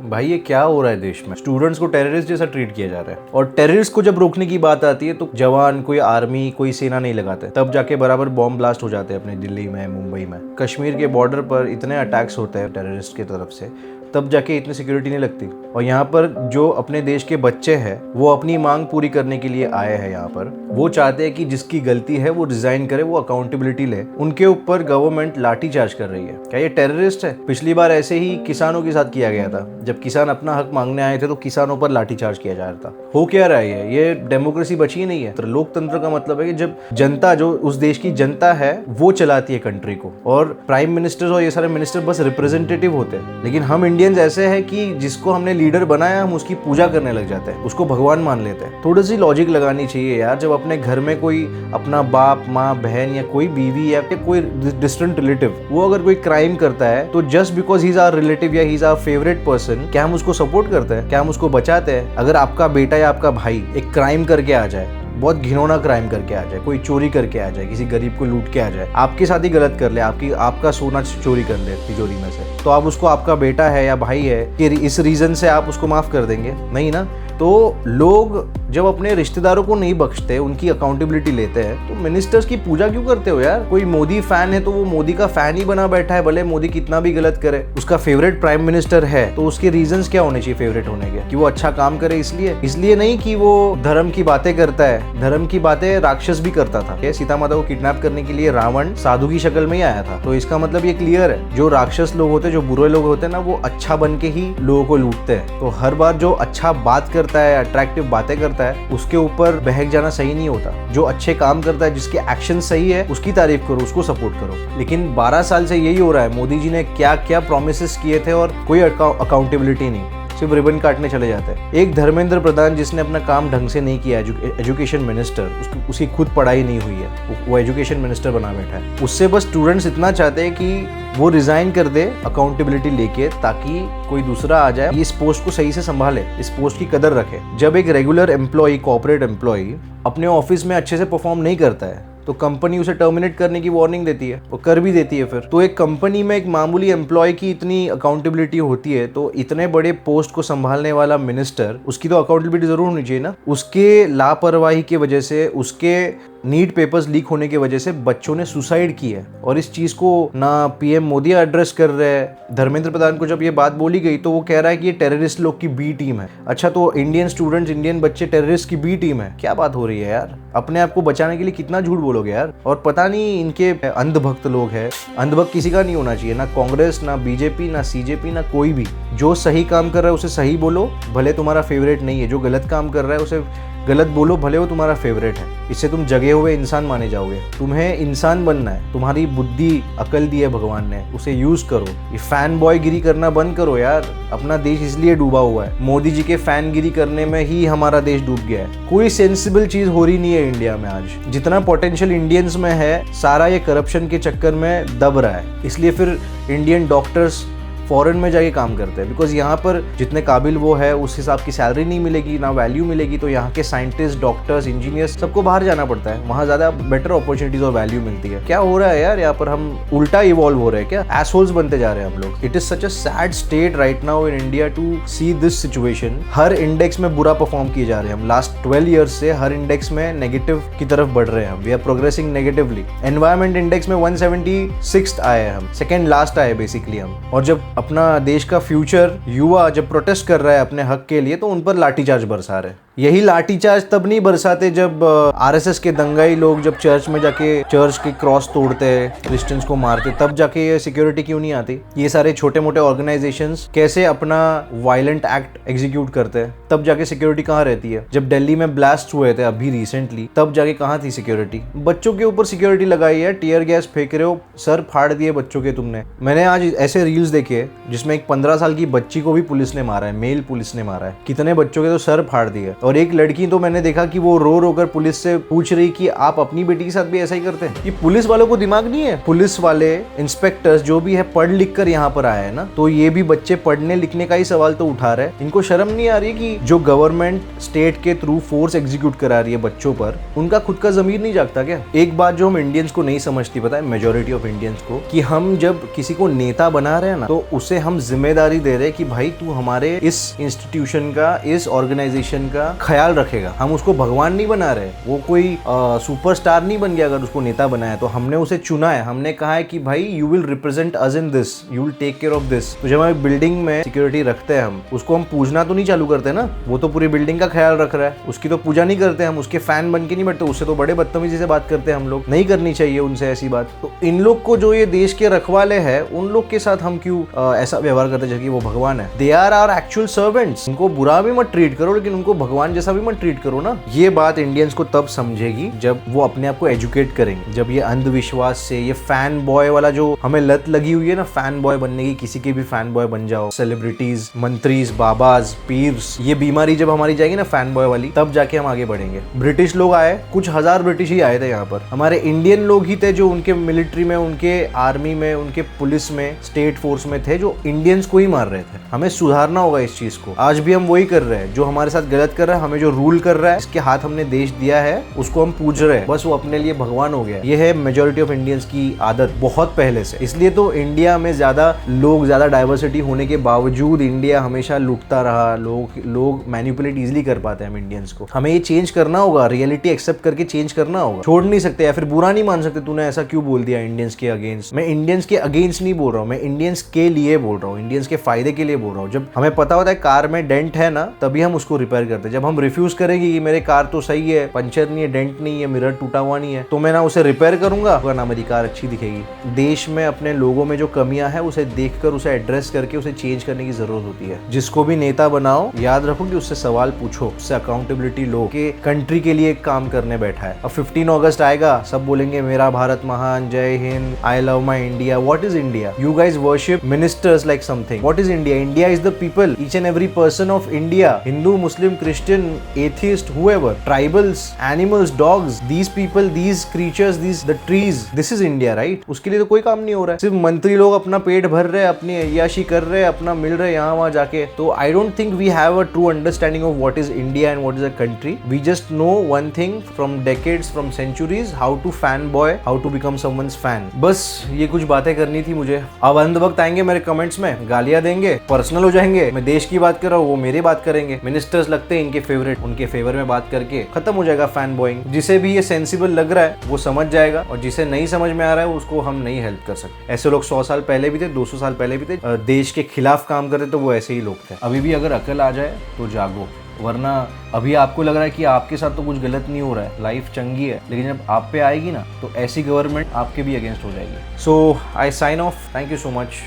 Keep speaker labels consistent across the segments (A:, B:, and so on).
A: भाई ये क्या हो रहा है देश में? स्टूडेंट्स को टेररिस्ट जैसा ट्रीट किया जा रहा है। और टेररिस्ट को जब रोकने की बात आती है तो जवान, कोई आर्मी, कोई सेना नहीं लगाते, तब जाके बराबर बॉम्ब ब्लास्ट हो जाते हैं अपने दिल्ली में, मुंबई में। कश्मीर के बॉर्डर पर इतने अटैक्स होते हैं टेररिस्ट की तरफ से, तब जाके इतनी सिक्योरिटी नहीं लगती। और यहाँ पर जो अपने देश के बच्चे हैं वो अपनी मांग पूरी करने के लिए आए हैं यहाँ पर। वो चाहते हैं कि जिसकी गलती है वो रिजाइन करे, वो अकाउंटेबिलिटी ले। उनके ऊपर गवर्नमेंट लाठी चार्ज कर रही है। क्या ये टेररिस्ट है? पिछली बार ऐसे ही किसानों के साथ किया गया था। जब किसान अपना हक मांगने आए थे तो किसानों पर लाठी चार्ज किया जा रहा था। हो क्या रहा है? ये डेमोक्रेसी बची ही नहीं है। तो लोकतंत्र का मतलब है कि जब जनता, जो उस देश की जनता है, वो चलाती है कंट्री को, और प्राइम मिनिस्टर और ये सारे मिनिस्टर बस रिप्रेजेंटेटिव होते हैं। लेकिन हम इंडियंस ऐसे हैं कि जिसको हमने लीडर बनाया हम उसकी पूजा करने लग जाते हैं, उसको भगवान मान लेते हैं। थोड़ी सी लॉजिक लगानी चाहिए यार। जब अपने घर में कोई अपना बाप, माँ, बहन या कोई बीवी या कोई डिस्टेंट रिलेटिव, वो अगर कोई क्राइम करता है तो just because he is our relative या he is our favourite person, क्या हम उसको सपोर्ट करते हैं? क्या हम उसको बचाते हैं? अगर आपका बेटा या आपका भाई एक क्राइम करके आ जाए, बहुत घिनौना क्राइम करके आ जाए, कोई चोरी करके आ जाए, किसी गरीब को लूट के आ जाए, आपके साथ ही गलत कर ले, आपका सोना चोरी कर ले तिजोरी में से, तो आप उसको, आपका बेटा है या भाई है, कि इस रीजन से आप उसको माफ कर देंगे? नहीं ना। तो लोग जब अपने रिश्तेदारों को नहीं बख्शते, उनकी अकाउंटेबिलिटी लेते हैं, तो मिनिस्टर्स की पूजा क्यों करते हो यार? कोई मोदी फैन है तो वो मोदी का फैन ही बना बैठा है, भले मोदी कितना भी गलत करे। उसका फेवरेट प्राइम मिनिस्टर है तो उसके रीजंस क्या होने चाहिए फेवरेट होने के? कि वो अच्छा काम करे, इसलिए नहीं कि वो धर्म की बातें करता है। धर्म की बातें राक्षस भी करता था। सीता माता को किडनैप करने के लिए रावण साधु की शक्ल में ही आया था। तो इसका मतलब ये क्लियर है, जो राक्षस लोग होते हैं, जो बुरे लोग होते हैं ना, वो अच्छा बन के ही लोगों को लूटते हैं। तो हर बार जो अच्छा बात करता है, अट्रैक्टिव बातें करता है, उसके ऊपर बहक जाना सही नहीं होता। जो अच्छे काम करता है, जिसके एक्शन सही है, उसकी तारीफ करो, उसको सपोर्ट करो। लेकिन 12 साल से यही हो रहा है। मोदी जी ने क्या क्या प्रोमिसेस किए थे और कोई अकाउंटेबिलिटी नहीं, सिर्फ रिबन काटने चले जाते हैं। एक धर्मेंद्र प्रधान जिसने अपना काम ढंग से नहीं किया, एजुकेशन मिनिस्टर, उसकी खुद पढ़ाई नहीं हुई है, वो एजुकेशन मिनिस्टर बना बैठा है। उससे बस स्टूडेंट्स इतना चाहते हैं कि वो रिजाइन कर दे अकाउंटेबिलिटी लेके, ताकि कोई दूसरा आ जाए, इस पोस्ट को सही से संभाले, इस पोस्ट की कदर रखे। जब एक रेगुलर एम्प्लॉय, कॉर्पोरेट एम्प्लॉय अपने ऑफिस में अच्छे से परफॉर्म नहीं करता है तो कंपनी उसे टर्मिनेट करने की वार्निंग देती है, वो कर भी देती है फिर। तो एक कंपनी में एक मामूली एम्प्लॉय की इतनी अकाउंटेबिलिटी होती है, तो इतने बड़े पोस्ट को संभालने वाला मिनिस्टर, उसकी तो अकाउंटेबिलिटी जरूर होनी चाहिए ना। उसके लापरवाही की वजह से, उसके नीट पेपर्स लीक होने की वजह से बच्चों ने सुसाइड की है, और इस चीज को ना पीएम मोदी एड्रेस कर रहे हैं। धर्मेंद्र प्रधान को जब ये बात बोली गई तो वो कह रहा है कि ये टेररिस्ट लोग की बी टीम है। अच्छा, तो इंडियन स्टूडेंट्स, इंडियन बच्चे टेररिस्ट की बी टीम है? क्या बात हो रही है यार? अपने आप को बचाने के लिए कितना झूठ बोलोगे यार? और पता नहीं इनके अंधभक्त लोग हैं। अंधभक्त किसी का नहीं होना चाहिए, ना कांग्रेस, ना बीजेपी, ना सीजेपी, ना कोई भी। जो सही काम कर रहा है उसे सही बोलो, भले तुम्हारा फेवरेट नहीं है। जो गलत काम कर रहा है उसे गलत बोलो, भले वो तुम्हारा फेवरेट है। इससे तुम जगे हुए इंसान माने जाओगे। तुम्हें इंसान बनना है, तुम्हारी बुद्धि, अकल दी है भगवान ने, उसे यूज करो। ये फैन बॉय गिरी करना बंद करो यार। अपना देश इसलिए डूबा हुआ है, मोदी जी के फैन गिरी करने में ही हमारा देश डूब गया है। कोई सेंसिबल चीज हो रही नहीं है इंडिया में आज। जितना पोटेंशियल इंडियंस में है, सारा ये करप्शन के चक्कर में दब रहा है। इसलिए फिर इंडियन डॉक्टर्स फॉरेन में जाके काम करते हैं, बिकॉज यहाँ पर जितने काबिल वो है उस हिसाब की सैलरी नहीं मिलेगी, ना वैल्यू मिलेगी। तो यहाँ के साइंटिस्ट, डॉक्टर्स, इंजीनियर्स, सबको बाहर जाना पड़ता है। वहाँ ज़्यादा बेटर अपॉर्चुनिटीज और वैल्यू मिलती है। क्या हो रहा है यार यहाँ पर? हम उल्टा इवॉल्व हो रहे हैं क्या? एसहोल्स बनते जा रहे हैं हम लोग। It is such a sad state right now in India to see this situation. हर इंडेक्स में बुरा परफॉर्म किए जा रहे हैं हम। लास्ट 12 ईयर्स से हर इंडेक्स में नेगेटिव की तरफ बढ़ रहे हैं हम। We are progressing negatively. Environment index में 176th आए हैं हम, सेकेंड लास्ट आए बेसिकली हम। और जब अपना देश का फ्यूचर युवा जब प्रोटेस्ट कर रहा है अपने हक के लिए, तो उन पर लाठीचार्ज बरसा रहे हैं। यही लाठीचार्ज तब नहीं बरसाते जब आरएसएस के दंगाई लोग जब चर्च में जाके चर्च के क्रॉस तोड़ते, क्रिश्चियंस को मारते, तब जाके ये सिक्योरिटी क्यों नहीं आती? ये सारे छोटे मोटे ऑर्गेनाइजेशंस कैसे अपना वायलेंट एक्ट एग्जीक्यूट करते हैं, तब जाके सिक्योरिटी कहाँ रहती है? जब दिल्ली में ब्लास्ट हुए थे अभी रिसेंटली, तब जाके कहाँ थी सिक्योरिटी? बच्चों के ऊपर सिक्योरिटी लगाई है, टीयर गैस फेंक रहे हो, सर फाड़ दिए बच्चों के तुमने। मैंने आज ऐसे रील्स देखे जिसमें एक 15 साल की बच्ची को भी पुलिस ने मारा है, मेल पुलिस ने मारा है। कितने बच्चों के तो सर फाड़ दिए। और एक लड़की तो मैंने देखा कि वो रो रो कर पुलिस से पूछ रही कि आप अपनी बेटी के साथ भी ऐसा ही करते हैं। ये पुलिस वालों को दिमाग नहीं है? पुलिस वाले, इंस्पेक्टर्स जो भी है पढ़ लिख कर यहाँ पर आए हैं ना, तो ये भी बच्चे पढ़ने लिखने का ही सवाल तो उठा रहे हैं। इनको शर्म नहीं आ रही कि जो गवर्नमेंट स्टेट के थ्रू फोर्स एग्जीक्यूट करा रही है बच्चों पर, उनका खुद का जमीर नहीं जागता क्या? एक बात जो हम इंडियंस को नहीं समझती, पता है मेजोरिटी ऑफ इंडियंस को, कि हम जब किसी को नेता बना रहे हैं ना, तो उसे हम जिम्मेदारी दे रहे हैं कि भाई तू हमारे इस इंस्टीट्यूशन का, इस ऑर्गेनाइजेशन का ख्याल रखेगा। हम उसको भगवान नहीं बना रहे, वो कोई सुपरस्टार नहीं बन गया अगर उसको नेता बनाया तो। हमने उसे चुना है, हमने कहा है कि भाई you will represent us in this, you will take care of this. तो जब हम बिल्डिंग में सिक्योरिटी रखते हैं, हम उसको हम पूजना तो नहीं चालू करते ना, वो तो पूरी बिल्डिंग का ख्याल रख रहा है, उसकी तो पूजा नहीं करते हम, उसके फैन बन के नहीं बैठते, उससे तो बड़े बदतमीजी से बात करते हैं हम लोग। नहीं करनी चाहिए उनसे ऐसी बात। तो इन लोग को, जो ये देश के रखवाले हैं, उन लोग के साथ हम क्यों ऐसा व्यवहार करते जैसे कि वो भगवान है? They are our actual servants. उनको बुरा भी मत ट्रीट करो, लेकिन उनको भगवान जैसा भी मत ट्रीट करो ना। ये बात इंडियंस को तब समझेगी जब वो अपने आप को एजुकेट करेंगे, जब ये अंधविश्वास से, ये फैन बॉय वाला जो हमें लत लगी हुई है ना, फैन बॉय बनने की, किसी के भी फैन बॉय बन जाओ, सेलिब्रिटीज, मंत्रीज, बाबाज, पीर्स, ये बीमारी जब हमारी जाएगी ना फैन बॉय वाली, तब जाके हम आगे बढ़ेंगे। ब्रिटिश लोग आए, कुछ हजार ब्रिटिश ही आए थे यहाँ पर, हमारे इंडियन लोग ही थे जो उनके मिलिट्री में, उनके आर्मी में, उनके पुलिस में, स्टेट फोर्स में थे, जो इंडियंस को ही मार रहे थे। हमें सुधारना होगा इस चीज को। आज भी हम वही कर रहे हैं, जो हमारे साथ गलत कर रहा है, हमें जो रूल कर रहा है, इसके हाथ हमने देश दिया है, उसको हम पूज रहे हैं, बस वो अपने लिए भगवान हो गया। ये है मेजोरिटी ऑफ इंडियंस की आदत बहुत पहले से। इसलिए तो इंडिया में ज्यादा डाइवर्सिटी होने के बावजूद इंडिया हमेशा लूटता रहा। लोग मैनिपुलेट इजीली कर पाते हैं हम इंडियंस को। हमें ये चेंज करना होगा, रियलिटी एक्सेप्ट करके चेंज करना होगा। छोड़ नहीं सकते या फिर बुरा नहीं मान सकते, तूने ऐसा क्यों बोल दिया इंडियंस के अगेंस्ट। मैं इंडियंस के अगेंस्ट नहीं बोल रहा हूँ, मैं इंडियंस के लिए बोल रहा हूँ, इंडियंस के फायदे के लिए बोल रहा हूँ। जब हमें पता होता है कार में डेंट है ना, तभी हम उसको रिपेयर करते हैं। जब हम रिफ्यूज करेंगे कि मेरे कार तो सही है, पंचर नहीं है, डेंट नहीं है, मिरर टूटा हुआ नहीं है, तो मैं ना उसे रिपेयर करूंगा ना मेरी कार अच्छी दिखेगी। देश में अपने लोगों में जो कमियां है, उसे देखकर, उसे एड्रेस करके उसे चेंज करने की जरूरत होती है। जिसको भी नेता बनाओ, याद रखो कि उससे सवाल पूछो, उससे अकाउंटेबिलिटी लो कि कंट्री के लिए काम करने बैठा है। अब 15 अगस्त आएगा, सब बोलेंगे मेरा भारत महान, जय Hind, I love my India. What is India? You guys worship ministers like something. What is India? India is the people, each and every person of India, Hindu, Muslim, Christian, atheist, whoever, tribals, animals, dogs, these people, these creatures, these the trees, this is India, right? उसके लिए तो कोई काम नहीं हो रहा है। सिर्फ मंत्री लोग अपना पेट भर रहे हैं, अपनी अय्याशी कर रहे हैं, अपना मिल रहे हैं यहाँ वहाँ जाके। तो I don't think we have a true understanding of what is India and what is a country. We just know one thing from decades, from centuries, how to fanboy, how to become someone's fan. बस ये कुछ बातें करनी थी मुझे। अब अंत वक्त आएंगे मेरे कमेंट्स में, गालियां देंगे, पर्सनल हो जाएंगे। मैं देश की बात कर रहा हूँ, वो मेरी बात करेंगे। मिनिस्टर्स लगते हैं इनके फेवरेट, उनके फेवर में बात करके खत्म हो जाएगा फैन बॉइंग। जिसे भी ये सेंसिबल लग रहा है वो समझ जाएगा, और जिसे नहीं समझ में आ रहा है उसको हम नहीं हेल्प कर सकते। ऐसे लोग 100 साल पहले भी थे, 200 साल पहले भी थे, देश के खिलाफ काम करते तो वो ऐसे ही लोग थे। अभी भी अगर अकल आ जाए तो जागो, वरना अभी आपको लग रहा है कि आपके साथ तो कुछ गलत नहीं हो रहा है, लाइफ चंगी है, लेकिन जब आप पे आएगी ना तो ऐसी गवर्नमेंट आपके भी अगेंस्ट हो जाएगी। So I sign off, thank you so much.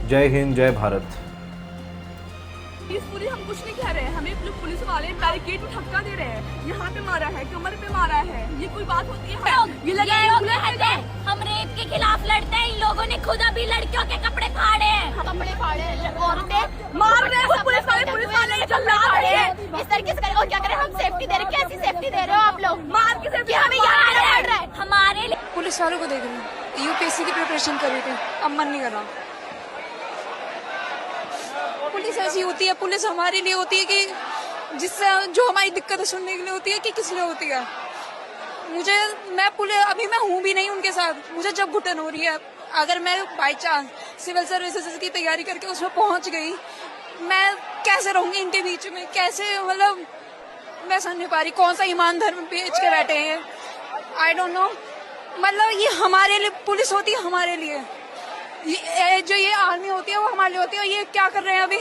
A: जय हिंद, जय भारत।
B: पूरी हम कुछ नहीं कह रहे हैं, हमें पुलिस वाले बैरिकेड में धक्का दे रहे हैं, यहाँ पे मारा है, कमर पे मारा है, ये कोई बात होती है? ये
C: हम रेप के खिलाफ लड़ते हैं, इन लोगों ने खुद अभी लड़कियों के कपड़े फाड़े हैं, कपड़े फाड़े, औरतें मार रहे हैं, पुलिस वाले चल रहे हैं इस तरीके से। और क्या करें, हम सेफ्टी दे रहे हैं, कैसी सेफ्टी दे रहे हो आप लोग? मार की सेफ्टी हमें यहाँ लड़ रहा है हमारे लिए।
B: पुलिस वालों को देख रहे हैं, यूपीएससी की प्रिपरेशन कर रही थी, अब मन नहीं कर रहा। पुलिस ऐसी होती है, पुलिस हमारे लिए होती है कि जिससे जो हमारी दिक्कतें सुनने के लिए होती है कि किस लिए होती है। मैं पुलिस अभी मैं हूँ भी नहीं उनके साथ, मुझे जब घुटन हो रही है, अगर मैं बाई चांस सिविल सर्विसेज की तैयारी करके उसमें पहुँच गई, मैं कैसे रहूँगी इनके बीच में? कैसे, मतलब मैं समझ नहीं पा रही कौन सा ईमान धर्म बेच के बैठे हैं। आई डोंट नो, मतलब ये हमारे लिए पुलिस होती है, हमारे लिए जो ये आर्मी होती है वो हमारे लिए होती है। ये क्या कर रहे हैं अभी?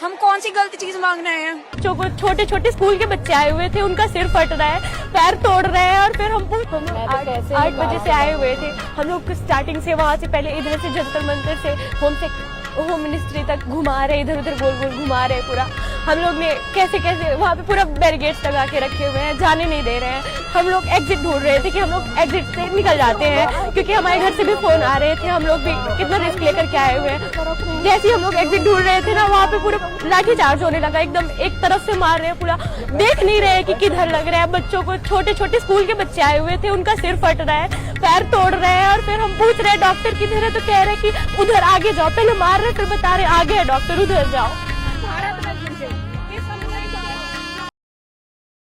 B: हम कौन सी गलती चीज मांग रहे हैं?
C: छोटे छोटे स्कूल के बच्चे आए हुए थे, उनका सिर फट रहा है, पैर तोड़ रहे हैं, और फिर हम 8 बजे से आए हुए थे। हम लोग स्टार्टिंग से वहाँ से पहले इधर से जंतर मंतर से होम मिनिस्ट्री तक घुमा रहे, इधर उधर गोल गोल घुमा रहे पूरा।
D: हम लोग ने कैसे कैसे वहाँ पे पूरा बैरिकेड्स लगा के रखे हुए हैं, जाने नहीं दे रहे हैं। हम लोग एग्जिट ढूंढ रहे थे कि हम लोग एग्जिट से निकल जाते हैं, क्योंकि हमारे घर से भी फोन आ रहे थे, हम लोग भी कितना रिस्क लेकर के आए हुए हैं। जैसे ही हम लोग एग्जिट ढूंढ रहे थे ना, वहाँ पे पूरा लाठीचार्ज होने लगा, एकदम एक तरफ से मार रहे हैं, पूरा देख नहीं रहे कि किधर लग रहा है। बच्चों को, छोटे छोटे स्कूल के बच्चे आए हुए थे, उनका सिर फट रहा है, पैर तोड़ रहे हैं, और फिर हम पूछ रहे हैं डॉक्टर किधर है, तो कह रहे हैं कि उधर आगे जाओ। पहले मार रहे फिर बता रहे आगे है डॉक्टर, उधर जाओ।